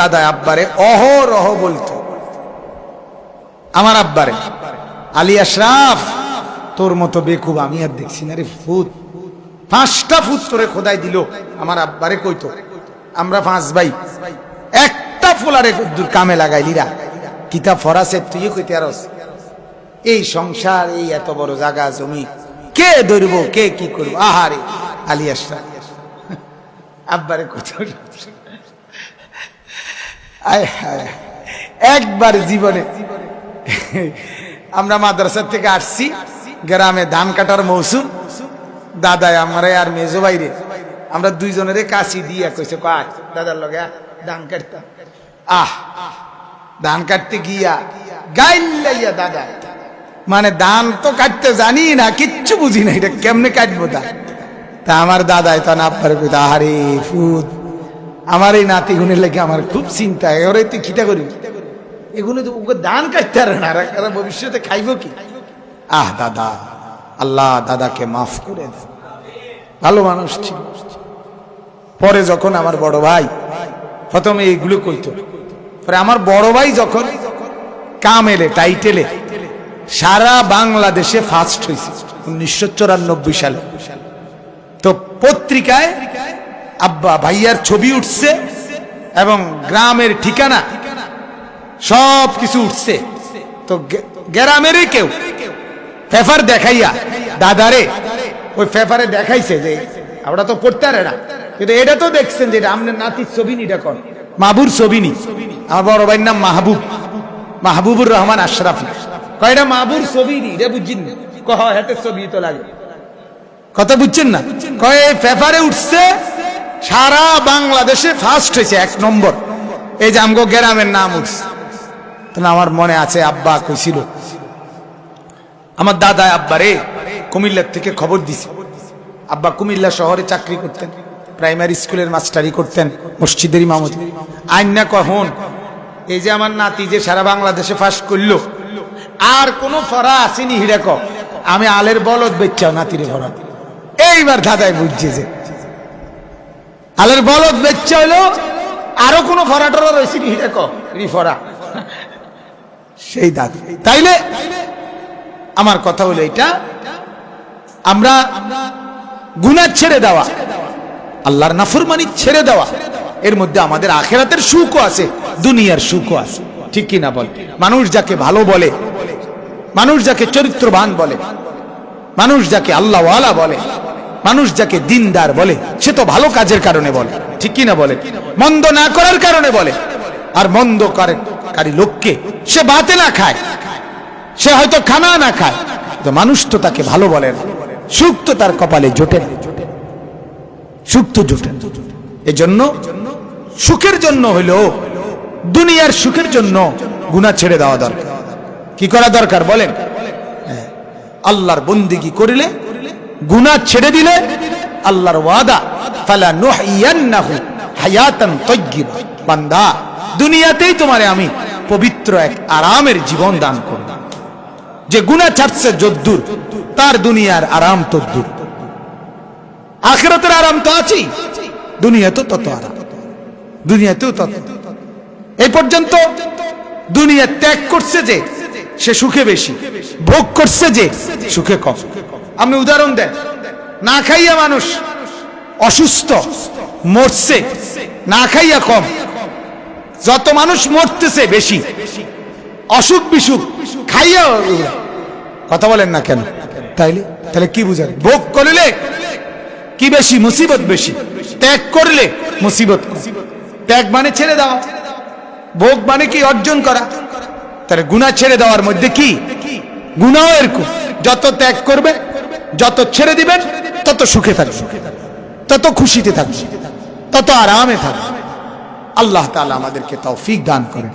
দাদা আব্বারে অহরহ বলতো, আমার আব্বারে, আলী আশরাফ তোর মতো বেকুব আমি আর দেখছি না রে, ফুট 5টা ফুট তোরে খোদাই দিল। আমার আব্বারে কইতো, আমরা 5 ভাই, একটা ফুলারে দূর কামে লাগাইলিরা, কিতাব ফরাসে তুই কইতে আরস, এই সংসার, এই এত বড় জায়গা জমি কে ধরব, কে কি করবো? আহারে আলী আশরাফ আব্বারে কইতো। একবার জীবনে আমরা মাদ্রাসা থেকে আসছি, গ্রামে ধান কাটার মৌসুম, দাদাই আমারে আর মেজো বাইরে আমরা দুইজনের কাশি দিয়া কইছে, কাজ দাদার লগে ধান কাটতাম। ধান কাটতে গিয়া গাইল্লাইয়া দাদা, মানে ধান তো কাটতে জানি না, কিচ্ছু বুঝি না, এটা কেমনে কাটবো ধান। তা আমার দাদাই তো না পারে, আহারে ফুট, আমার এই নাতি গুণের লেগে আমার খুব চিন্তা, ওরে তুই খিটা করি, এগুলো তো ওকে ধান কাটতে পারে না, ভবিষ্যতে খাইব কি? দাদা, আল্লাহ দাদাকে মাফ করে দেন, ভালো মানুষ ছিল। পরে যখন আমার বড় ভাই প্রথমে এইগুলো কইতো, পরে আমার বড় ভাই যখন কামেলে টাইটেলে সারা বাংলাদেশে ফার্স্ট হয়েছে 1994 সালে, তো পত্রিকায় আব্বা ভাইয়ার ছবি উঠছে এবং গ্রামের ঠিকানা সব কিছু উঠছে। তো গ্রামেরই কেউ পেপার দেখাইয়া দাদারে ওই পেপারে দেখাইছে যে আমরা তো পড়তে পারে না, কিন্তু এটা তো দেখছেন যে এটা আপনার নাতির ছবি নি, এটা কোন মাহবুর ছবি নি, আমার বড় ভাইয়ের নাম মাহবুব, মাহবুবুর রহমান আশরাফি, কয়টা মাহবুর ছবি নি, এটা বুঝছেন না? কহ হাতের ছবি তো লাগে, কথা বুঝছেন না? কয় পেপারে উঠছে সারা বাংলাদেশে ফার্স্ট হয়েছে 1 নম্বর, এই যে আমগো গ্রামের নাম উঠছে। তাহলে আমার মনে আছে আব্বা কইছিল, আমার দাদা আব্বারে কুমিল্লার থেকে খবর দিছে, আব্বা কুমিল্লা শহরে চাকরি করতেন, প্রাইমারি স্কুলের মাস্টারি করতেন, মসজিদের ইমামতি। আইনা কখন এই যে আমার নাতি যে সারা বাংলাদেশে ফার্স্ট করলো, আর কোন ফরা আসেনি হিড়াক, আমি আলের বলদ বেচ্চাও নাতিরে ভরা। এইবার দাদাই বুঝছে যে আলের বলদ বেচ্চা হইলো, আরো কোন ফরা টরা রয়েছে নি হিড়াক রিফরা, সেই দাদা। তাইলে আমার কথা হলো এটা, আমরা গুনাহ ছেড়ে দেওয়া, আল্লাহর নাফরমানি ছেড়ে দেওয়া, এর মধ্যে আমাদের আখিরাতের সুখও আছে, দুনিয়ার সুখও আছে, ঠিক কি না বল? মানুষ যাকে ভালো বলে, মানুষ যাকে চরিত্রবান বলে, মানুষ যাকে আল্লাহওয়ালা বলে, মানুষ যাকে দিনদার বলে, সে তো ভালো কাজের কারণে বলে, ঠিক কি না বলে? মন্দ না করার কারণে বলে। আর মন্দ কারী লোককে সে ভাতে না খায়, সে হয়তো খানা না খায়, তো মানুষ তো তাকে ভালো বলে না, সুখ তো তার কপালে জোটে না, সুখ তো জোটে না। এজন্য সুখের জন্য হইল, দুনিয়ার সুখের জন্য গুনাহ ছেড়ে দেওয়া দরকার। কি করা দরকার বলেন? আল্লাহর বন্দেগী করিলে, গুনাহ ছেড়ে দিলে, আল্লাহর ওয়াদা ফালা নুহইয়ান্নাহু হায়াতান তাইয়্যিবা, বান্দা দুনিয়াতেই তোমারে আমি পবিত্র এক আরামের জীবন দান করব। যে গুনাহ ছাড়ছে যদ্দূর, তার দুনিয়ার আরাম তদ্দূর, আখিরাতের আরাম তো আছেই, দুনিয়াতেও তত আরাম, দুনিয়াতেও তত। এই পর্যন্ত দুনিয়া ত্যাগ করছে যে সে সুখে বেশি, ভোগ করছে যে সুখে কম। আপনি উদাহরণ দেন, না খাইয়া মানুষ অসুস্থ মরছে, না খাইয়া কম। যত মানুষ মরতেছে বেশি, অসুখ বিসুখ খাইয়া, কথা বলেন না কেন? তাহলে কি বুঝাবে? ভোগ করলে কি বেশি? মুসিবত বেশি। ত্যাগ করলে মুসিবত কম। ত্যাগ মানে ছেড়ে দেওয়া, ভোগ মানে কি? অর্জন করা। তাহলে গুনাহ ছেড়ে দেওয়ার মধ্যে কি? গুনাহ এরকম, যত ত্যাগ করবে, যত ছেড়ে দিবেন, তত সুখে থাকবে, তত খুশিতে থাকবে, তত আরামে থাকবে। আল্লাহ তাআলা আমাদেরকে তৌফিক দান করেন।